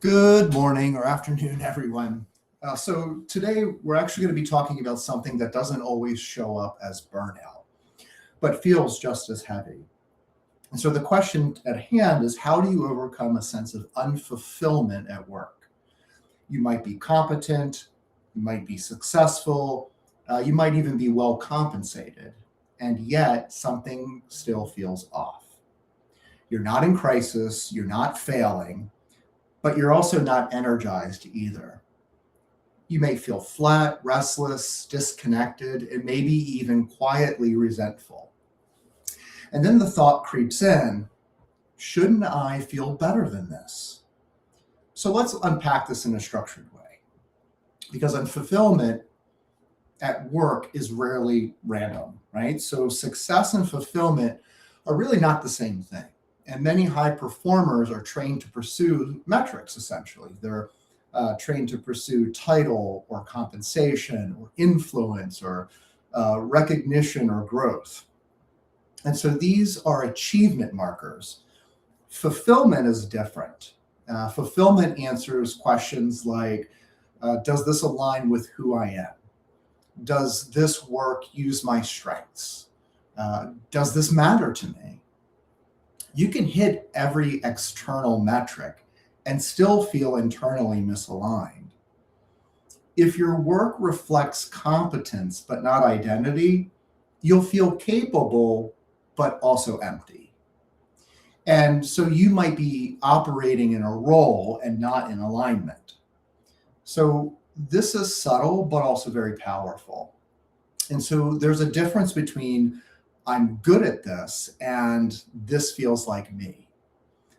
Good morning or afternoon, everyone. So today we're actually going to be talking about something that doesn't always show up as burnout, but feels just as heavy. And so the question at hand is, how do you overcome a sense of unfulfillment at work? You might be competent, you might be successful, you might even be well compensated, and yet something still feels off. You're not in crisis, you're not failing, but you're also not energized either. You may feel flat, restless, disconnected, and maybe even quietly resentful. And then the thought creeps in, shouldn't I feel better than this? So let's unpack this in a structured way. Because unfulfillment at work is rarely random, right? So success and fulfillment are really not the same thing. And many high performers are trained to pursue metrics, essentially. They're trained to pursue title or compensation or influence or recognition or growth. And so these are achievement markers. Fulfillment is different. Fulfillment answers questions like, does this align with who I am? Does this work use my strengths? Does this matter to me? You can hit every external metric and still feel internally misaligned. If your work reflects competence but not identity, you'll feel capable but also empty. And so you might be operating in a role and not in alignment. So this is subtle but also very powerful. And so there's a difference between I'm good at this and this feels like me.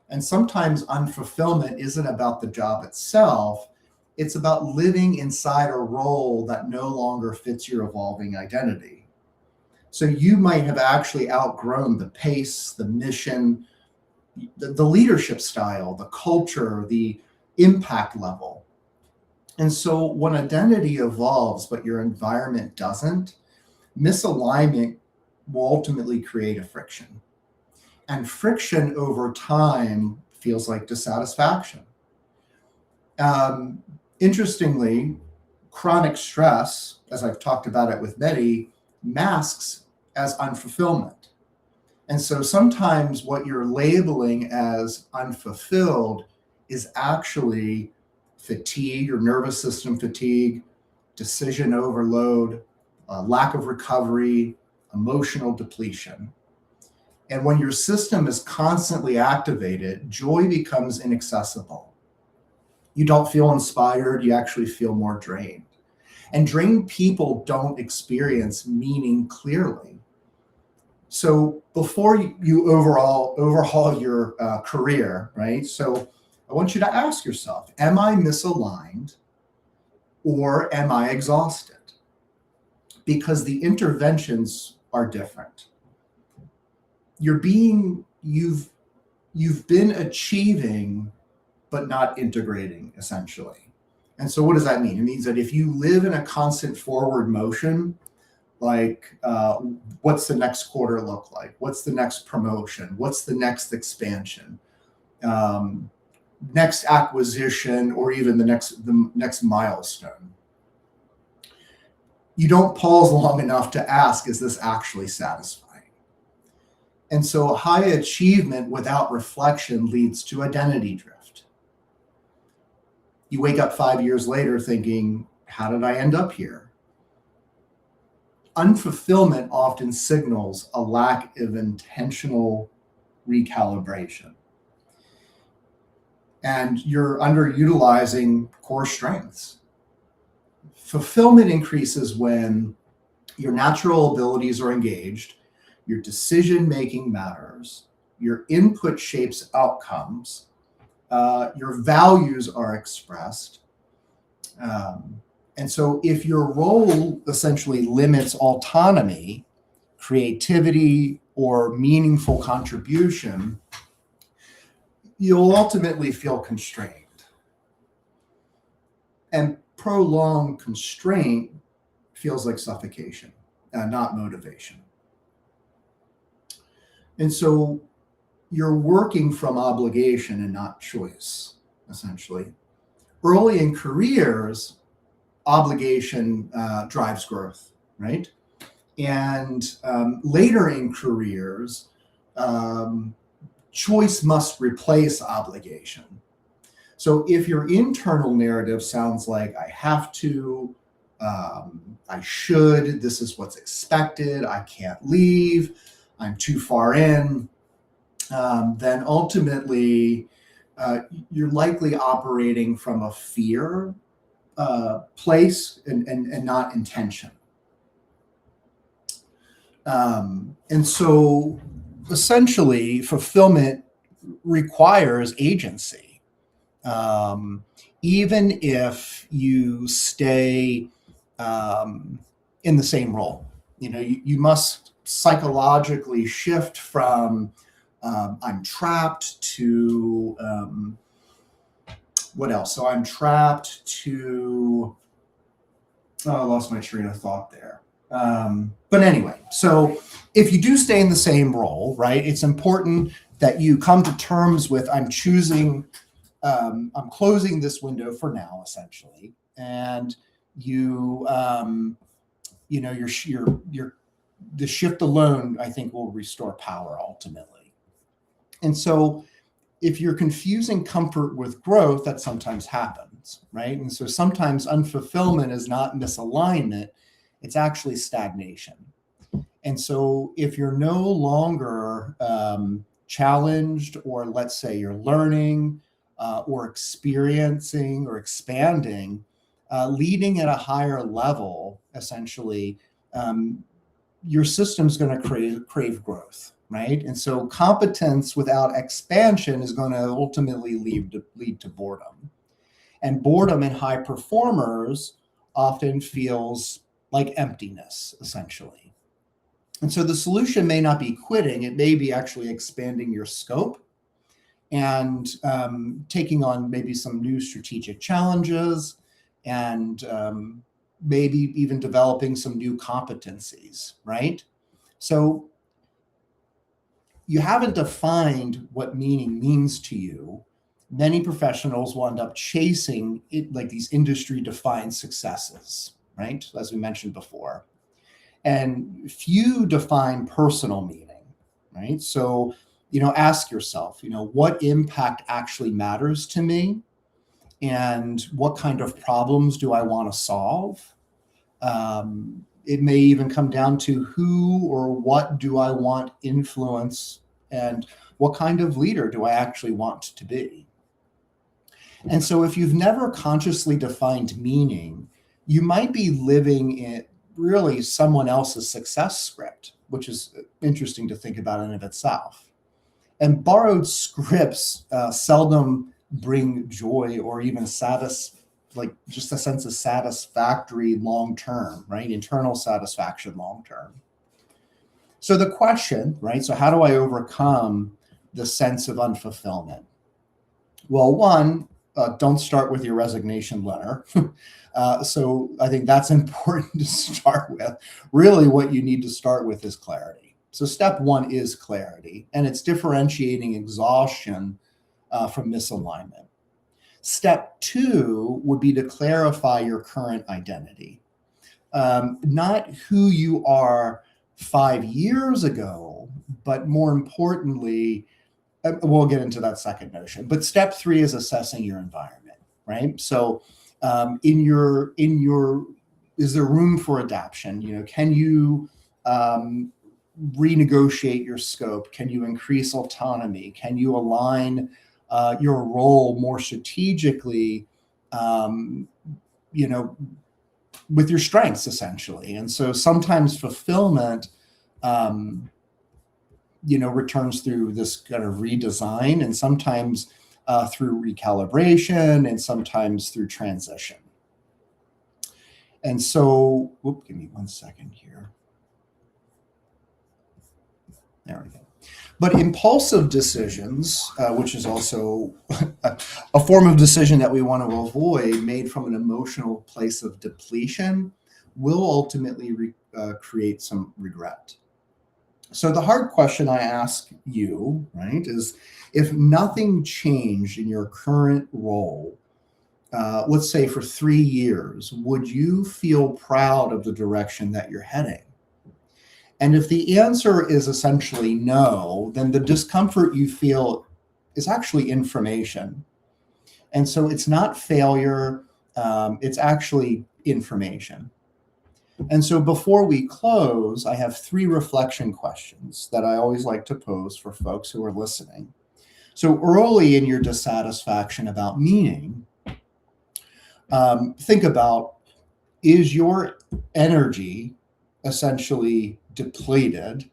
And sometimes unfulfillment isn't about the job itself. It's about living inside a role that no longer fits your evolving identity. So you might have actually outgrown the pace, the mission, the leadership style, the culture, the impact level. And so when identity evolves, but your environment doesn't, misalignment will ultimately create a friction. And friction over time feels like dissatisfaction. Interestingly, chronic stress, as I've talked about it with many, masks as unfulfillment. And so sometimes what you're labeling as unfulfilled is actually fatigue or nervous system fatigue, decision overload, lack of recovery, emotional depletion. And when your system is constantly activated, joy becomes inaccessible. You don't feel inspired, you actually feel more drained. And drained people don't experience meaning clearly. So before you overhaul your career, right? So I want you to ask yourself, am I misaligned or am I exhausted? Because the interventions are different. You've been achieving, but not integrating, essentially. And so what does that mean? It means that if you live in a constant forward motion, like what's the next quarter look like? What's the next promotion? What's the next expansion? Next acquisition, or even the next milestone. You don't pause long enough to ask, is this actually satisfying? And so high achievement without reflection leads to identity drift. You wake up 5 years later thinking, how did I end up here? Unfulfillment often signals a lack of intentional recalibration. And you're underutilizing core strengths. Fulfillment increases when your natural abilities are engaged, your decision-making matters, your input shapes outcomes, your values are expressed. And so if your role essentially limits autonomy, creativity, or meaningful contribution, you'll ultimately feel constrained. And prolonged constraint feels like suffocation, not motivation. And so you're working from obligation and not choice, essentially. Early in careers, obligation drives growth, right? And later in careers, choice must replace obligation. So if your internal narrative sounds like I have to, I should, this is what's expected, I can't leave, I'm too far in, then ultimately you're likely operating from a fear place and not intention. And so essentially fulfillment requires agency. Even if you stay in the same role, you must psychologically shift from I'm trapped to what else? So I'm trapped to, I lost my train of thought there. But anyway, so if you do stay in the same role, right, it's important that you come to terms with I'm closing this window for now, essentially, and the shift alone, I think, will restore power ultimately. And so if you're confusing comfort with growth, that sometimes happens, right? And so sometimes unfulfillment is not misalignment, it's actually stagnation. And so if you're no longer challenged, or let's say you're learning or experiencing or expanding, leading at a higher level, essentially, your system's going to crave growth, right? And so competence without expansion is going to ultimately lead to boredom. And boredom in high performers often feels like emptiness, essentially. And so the solution may not be quitting, it may be actually expanding your scope and taking on maybe some new strategic challenges, and maybe even developing some new competencies, right? So you haven't defined what meaning means to you. Many professionals will end up chasing it, like these industry-defined successes, right? As we mentioned before. And few define personal meaning, right? So, ask yourself, what impact actually matters to me? And what kind of problems do I want to solve? It may even come down to who or what do I want influence, and what kind of leader do I actually want to be? And so if you've never consciously defined meaning, you might be living in really someone else's success script, which is interesting to think about in and of itself. And borrowed scripts seldom bring joy or even like just a sense of satisfactory long-term, right? Internal satisfaction long-term. So the question, right? So how do I overcome the sense of unfulfillment? Well, one, don't start with your resignation letter. So I think that's important to start with. Really what you need to start with is clarity. So step one is clarity, and it's differentiating exhaustion from misalignment. Step two would be to clarify your current identity. Not who you are 5 years ago, but more importantly, we'll get into that second notion. But step three is assessing your environment, right? So is there room for adaptation? Can you renegotiate your scope? Can you increase autonomy? Can you align your role more strategically, with your strengths, essentially? And so sometimes fulfillment, returns through this kind of redesign, and sometimes through recalibration, and sometimes through transition. And so, give me 1 second here. There we go. But impulsive decisions, which is also a form of decision that we want to avoid, made from an emotional place of depletion, will ultimately create some regret. So the hard question I ask you, right, is if nothing changed in your current role, let's say for 3 years, would you feel proud of the direction that you're heading? And if the answer is essentially no, then the discomfort you feel is actually information. And so it's not failure, it's actually information. And so before we close, I have 3 reflection questions that I always like to pose for folks who are listening. So early in your dissatisfaction about meaning, think about, is your energy essentially depleted,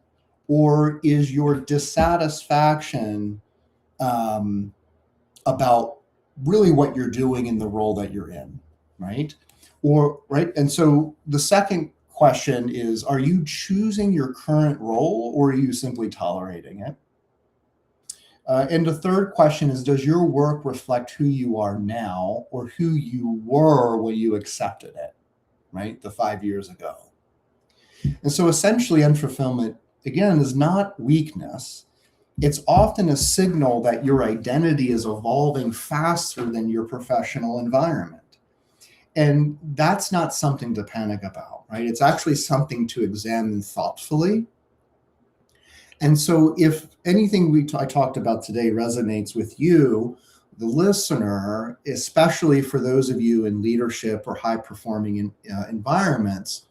or is your dissatisfaction about really what you're doing in the role that you're in, right? Or, right? And so the second question is, are you choosing your current role, or are you simply tolerating it? And the third question is, does your work reflect who you are now or who you were when you accepted it, right? The 5 years ago. And so essentially, unfulfillment, again, is not weakness. It's often a signal that your identity is evolving faster than your professional environment. And that's not something to panic about, right? It's actually something to examine thoughtfully. And so if anything I talked about today resonates with you, the listener, especially for those of you in leadership or high-performing environments,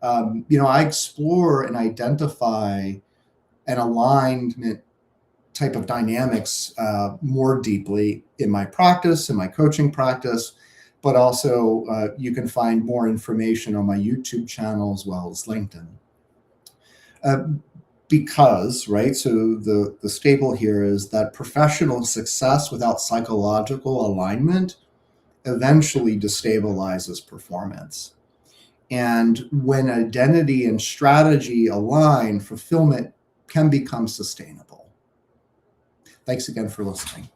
I explore and identify an alignment type of dynamics more deeply in my practice, in my coaching practice, but also you can find more information on my YouTube channel as well as LinkedIn. Because, right, so the staple here is that professional success without psychological alignment eventually destabilizes performance. And when identity and strategy align, fulfillment can become sustainable. Thanks again for listening.